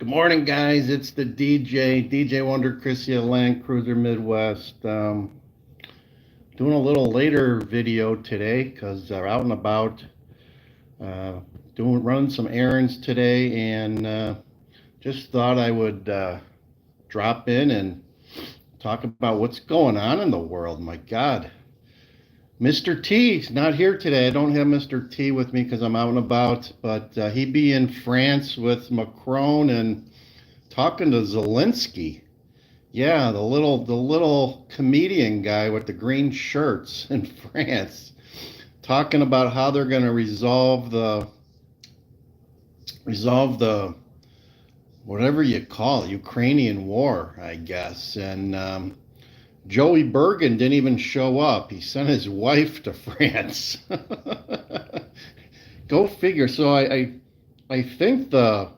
Morning, guys. It's the DJ Wonder Chrissy Land Cruiser Midwest. Doing a little later video today because they're out and about, uh, running some errands today, and just thought I would drop in and talk about what's going on in the world. My God, Mr. T's not here today. I don't have Mr. T with me because I'm out and about, but he be in France with Macron and talking to Zelensky. Yeah, the little comedian guy with the green shirts in France, talking about how they're going to resolve the whatever you call it, Ukrainian war, I guess. And Joey Bergen didn't even show up. He sent his wife to France. Go figure. So I think the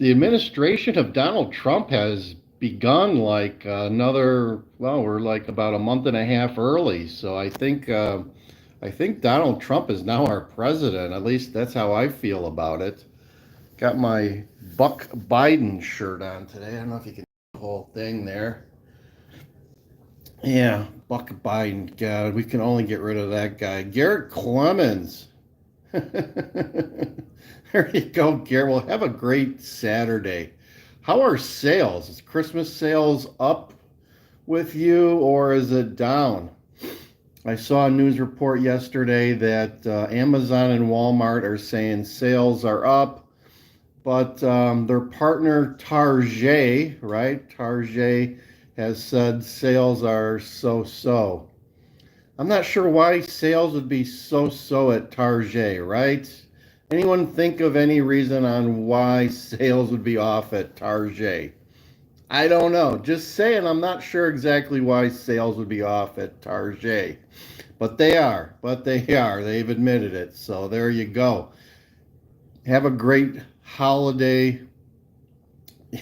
administration of Donald Trump has begun like we're like about a month and a half early. So I think Donald Trump is now our president. At least that's how I feel about it. Got my Buck Biden shirt on today. I don't know if you can see the whole thing there. Yeah, Buck Biden. God, we can only get rid of that guy. Garrett Clemens. There you go, Garrett. Well, have a great Saturday. How are sales? Is Christmas sales up with you or is it down? I saw a news report yesterday that Amazon and Walmart are saying sales are up, but their partner Target, right? Target has said sales are so-so. I'm not sure why sales would be so-so at Target, right? Anyone think of any reason on why sales would be off at Target? I don't know. Just saying, I'm not sure exactly why sales would be off at Target. But they are. But they are. They've admitted it. So there you go. Have a great holiday.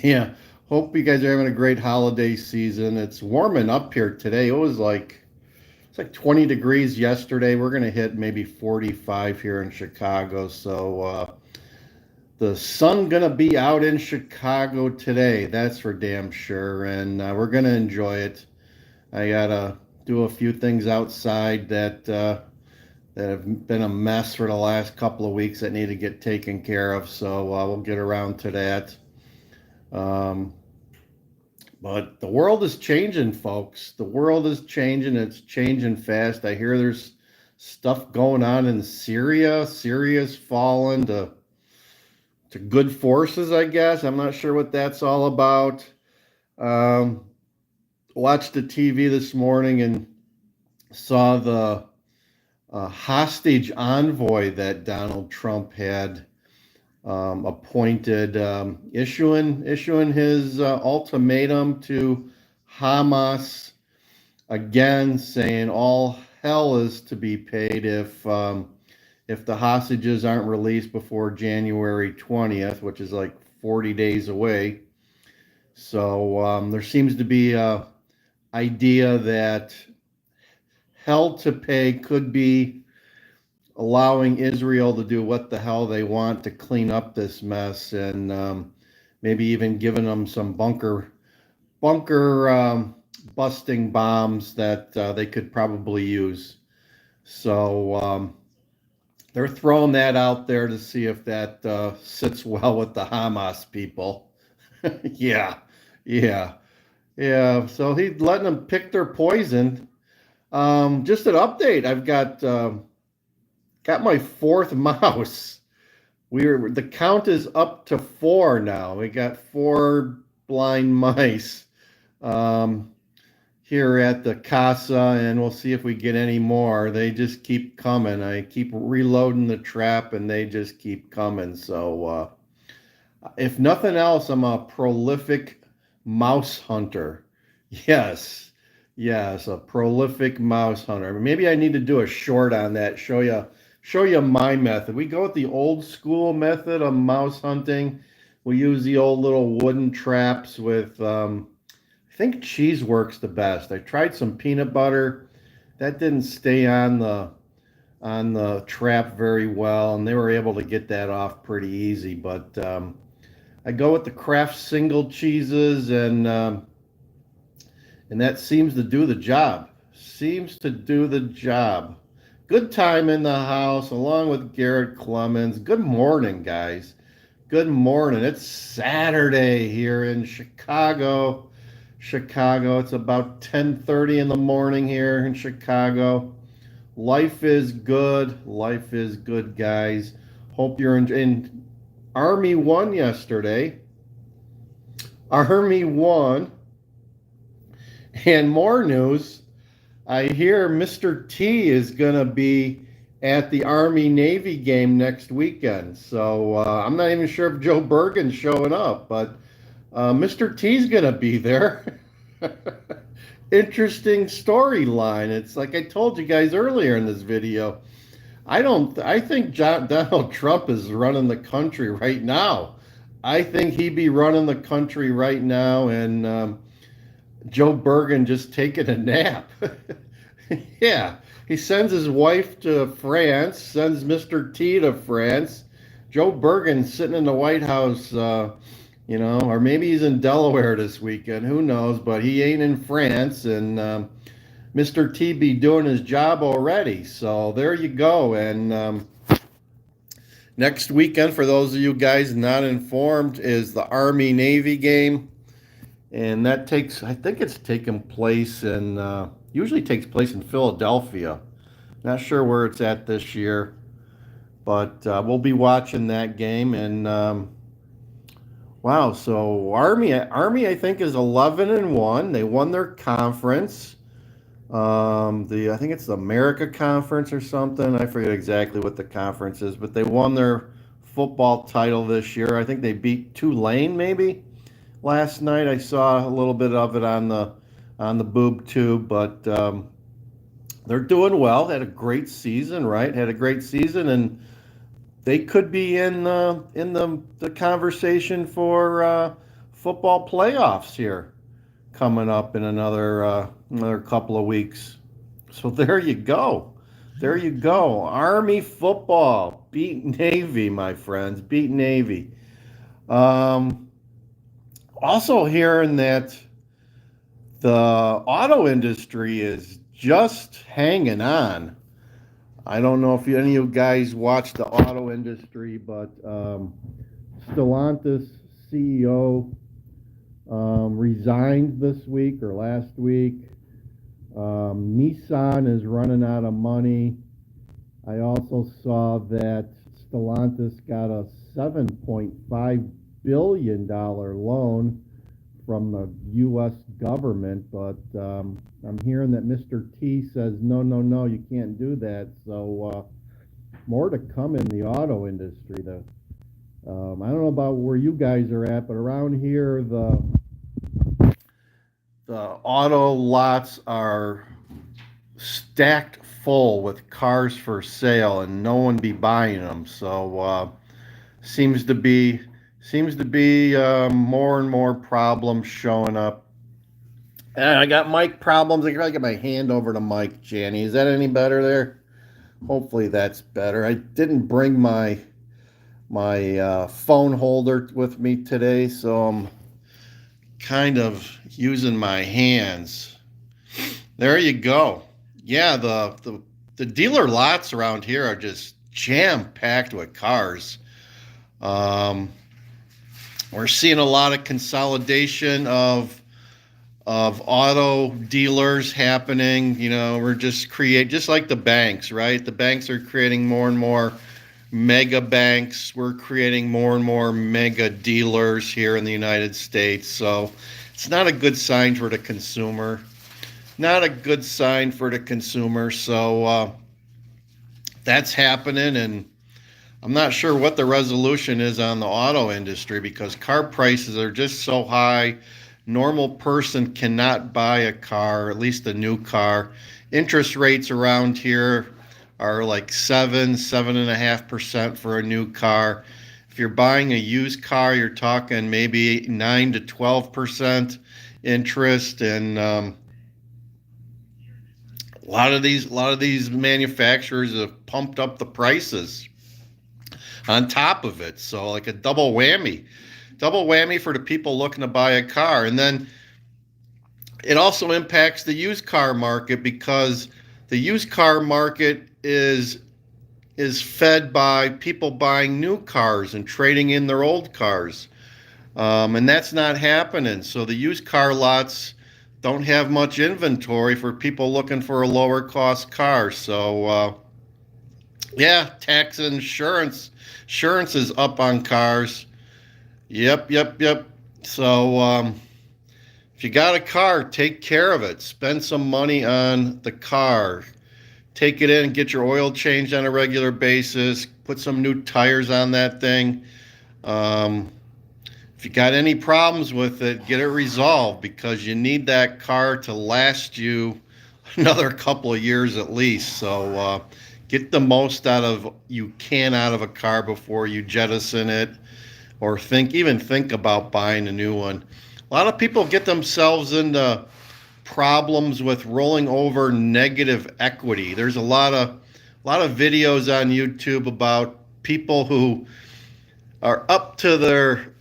Yeah. Hope you guys are having a great holiday season. It's warming up here today. It's like 20 degrees yesterday. We're going to hit maybe 45 here in Chicago. So the sun going to be out in Chicago today. That's for damn sure. And we're going to enjoy it. I got to do a few things outside that have been a mess for the last couple of weeks that need to get taken care of. So we'll get around to that. Um, but the world is changing, folks. The world is changing. It's changing fast. I hear there's stuff going on in Syria. Syria's fallen to good forces, I guess. I'm not sure what that's all about. Um, Watched the TV this morning and saw the hostage envoy that Donald Trump had appointed, issuing his ultimatum to Hamas again, saying all hell is to be paid if the hostages aren't released before January 20th, which is like 40 days away. So there seems to be a idea that hell to pay could be allowing Israel to do what the hell they want to clean up this mess, and maybe even giving them some bunker busting bombs that they could probably use. So they're throwing that out there to see if that sits well with the Hamas people. Yeah, yeah, yeah. So he's letting them pick their poison. Just an update. I've got my fourth mouse. The count is up to four now. We got four blind mice um, here at the casa, and we'll see if we get any more. They just keep coming. I keep reloading the trap, and they just keep coming. So, if nothing else, I'm a prolific mouse hunter. Yes, yes, a prolific mouse hunter. Maybe I need to do a short on that. Show you my method. We go with the old school method of mouse hunting. We use the old little wooden traps with, I think cheese works the best. I tried some peanut butter. That didn't stay on the trap very well, and they were able to get that off pretty easy. But I go with the Kraft single cheeses, and that seems to do the job. Seems to do the job. Good time in the house, along with Garrett Clemens. Good morning, guys. Good morning. It's Saturday here in Chicago. Chicago. It's about 10:30 in the morning here in Chicago. Life is good. Life is good, guys. Hope you're in. Army won yesterday. Army won. And more news. I hear Mr. T is going to be at the Army Navy game next weekend. So I'm not even sure if Joe Bergen's showing up, but Mr. T's going to be there. Interesting storyline. It's like I told you guys earlier in this video. I think Donald Trump is running the country right now. I think he'd be running the country right now, and Joe Bergen just taking a nap. Yeah, he sends his wife to France, sends Mr. T to France. Joe Bergen sitting in the White House, or maybe he's in Delaware this weekend. Who knows? But he ain't in France, and Mr. T be doing his job already. So there you go. And next weekend, for those of you guys not informed, is the Army Navy game. And that I think it's taking place usually takes place in Philadelphia. Not sure where it's at this year, but we'll be watching that game. And wow, so Army, I think is 11-1. They won their conference. I think it's the America Conference or something. I forget exactly what the conference is, but they won their football title this year. I think they beat Tulane maybe. Last night I saw a little bit of it on the boob tube, but they're doing well. Had a great season, right? Had a great season, and they could be in the conversation for football playoffs here coming up in another couple of weeks. So there you go. There you go. Army football beat Navy, my friends. Beat Navy. Also hearing that the auto industry is just hanging on. I don't know if any of you guys watch the auto industry, but Stellantis CEO resigned this week or last week. Nissan is running out of money. I also saw that Stellantis got a $7.5 billion loan from the U.S. government, but I'm hearing that Mr. T says, no, you can't do that. So more to come in the auto industry. I don't know about where you guys are at, but around here, the auto lots are stacked full with cars for sale, and no one be buying them. So seems to be more and more problems showing up. And I got mic problems. I gotta get my hand over to Mike, Janny. Is that any better there? Hopefully that's better. I didn't bring my phone holder with me today, so I'm kind of using my hands. There you go. Yeah, the dealer lots around here are just jam-packed with cars. We're seeing a lot of consolidation of auto dealers happening. We're just like the banks, right? The banks are creating more and more mega banks. We're creating more and more mega dealers here in the United States. So it's not a good sign for the consumer. Not a good sign for the consumer. So that's happening, and I'm not sure what the resolution is on the auto industry because car prices are just so high. Normal person cannot buy a car, at least a new car. Interest rates around here are like 7.5% for a new car. If you're buying a used car, you're talking maybe 9 to 12% interest, and a lot of these manufacturers have pumped up the prices on top of it. So like a double whammy. double whammy for the people looking to buy a car. And then it also impacts the used car market because the used car market is fed by people buying new cars and trading in their old cars. And that's not happening. So the used car lots don't have much inventory for people looking for a lower cost car. So, yeah, tax and insurance. Insurance is up on cars. Yep. So, if you got a car, take care of it. Spend some money on the car. Take it in and get your oil changed on a regular basis. Put some new tires on that thing. If you got any problems with it, get it resolved because you need that car to last you another couple of years at least. So get the most you can out of a car before you jettison it or even think about buying a new one. A lot of people get themselves into problems with rolling over negative equity. There's a lot of videos on YouTube about people who are up to their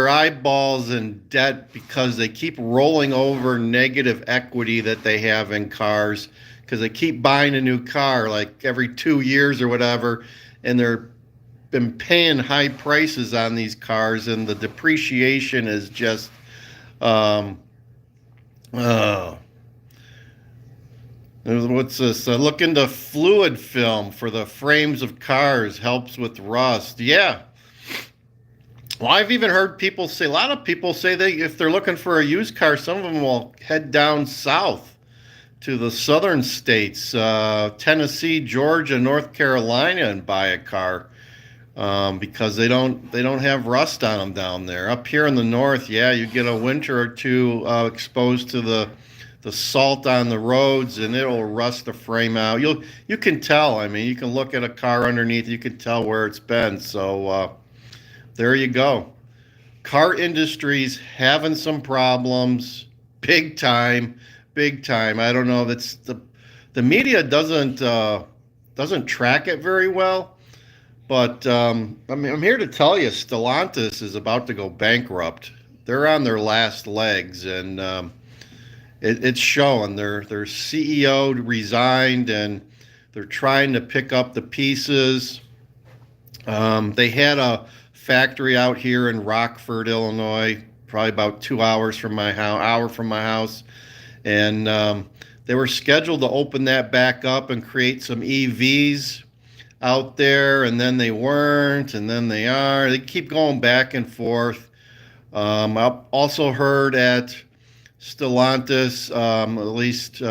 eyeballs in debt because they keep rolling over negative equity that they have in cars because they keep buying a new car like every 2 years or whatever, and they're been paying high prices on these cars, and the depreciation is just what's this? Look into fluid film for the frames of cars, helps with rust. Yeah. Well, I've even heard people say, a lot of people say if they're looking for a used car, some of them will head down south to the southern states, Tennessee, Georgia, North Carolina, and buy a car. Because they don't have rust on them down there. Up here in the north, yeah, you get a winter or two exposed to the salt on the roads, and it'll rust the frame out. You can tell. I mean, you can look at a car underneath, you can tell where it's been. So there you go. Car industry's having some problems, big time. I don't know. That's the media doesn't track it very well. But I'm here to tell you, Stellantis is about to go bankrupt. They're on their last legs, and it's showing. Their CEO resigned, and they're trying to pick up the pieces. They had a factory out here in Rockford, Illinois, probably about 2 hours from my house, and they were scheduled to open that back up and create some EVs out there, and then they weren't, and then they are. They keep going back and forth. I've also heard at Stellantis, at least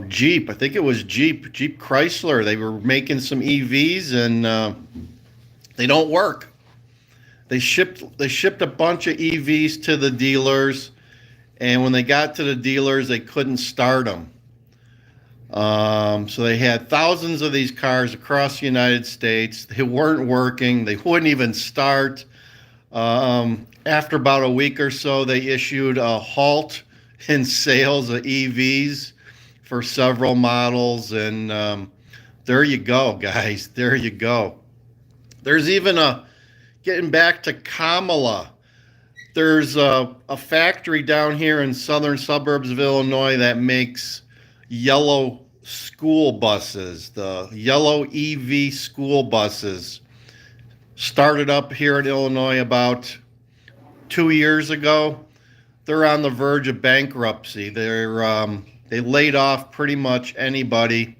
Jeep. I think it was Jeep Chrysler. They were making some EVs, and they don't work. They shipped a bunch of EVs to the dealers, and when they got to the dealers, they couldn't start them. So they had thousands of these cars across the United States. They weren't working. They wouldn't even start. After about a week or so, they issued a halt in sales of EVs for several models. And there you go, guys. There you go. There's even getting back to Kamala. There's a factory down here in southern suburbs of Illinois that makes yellow school buses. The yellow EV school buses started up here in Illinois about 2 years ago. They're on the verge of bankruptcy. They laid off pretty much anybody.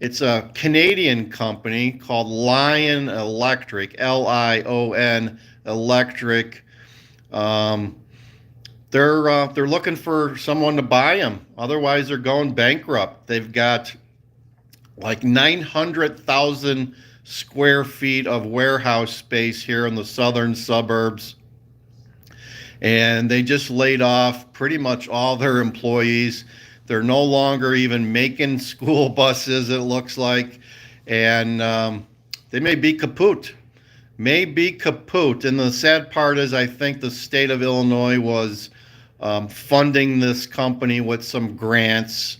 It's a Canadian company called Lion Electric, Lion Electric. They're looking for someone to buy them. Otherwise, they're going bankrupt. They've got like 900,000 square feet of warehouse space here in the southern suburbs. And they just laid off pretty much all their employees. They're no longer even making school buses, it looks like. And they may be kaput. And the sad part is I think the state of Illinois was funding this company with some grants.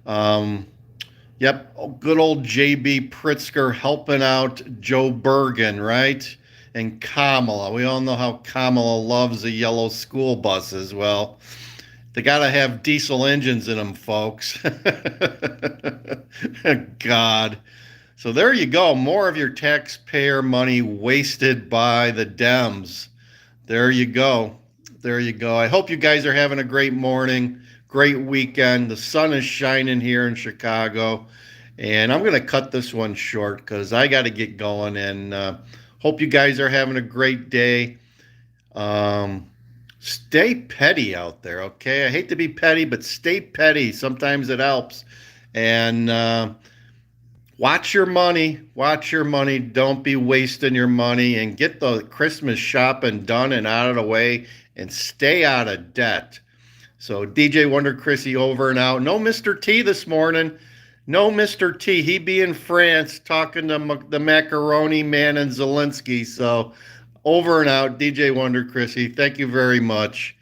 Good old J.B. Pritzker helping out Joe Bergen, right? and Kamala. We all know how Kamala loves the yellow school buses. Well, they got to have diesel engines in them, folks. God. So there you go. More of your taxpayer money wasted by the Dems. There you go. There you go. I hope you guys are having a great morning, great weekend. The sun is shining here in Chicago. And I'm going to cut this one short because I got to get going. And hope you guys are having a great day. Stay petty out there, okay? I hate to be petty, but stay petty. Sometimes it helps. And watch your money. Watch your money. Don't be wasting your money. And get the Christmas shopping done and out of the way. And stay out of debt. So DJ Wonder Chrissy over and out. No Mr. T this morning. No Mr. T. He be in France talking to the macaroni man and Zelensky. So over and out, DJ Wonder Chrissy. Thank you very much.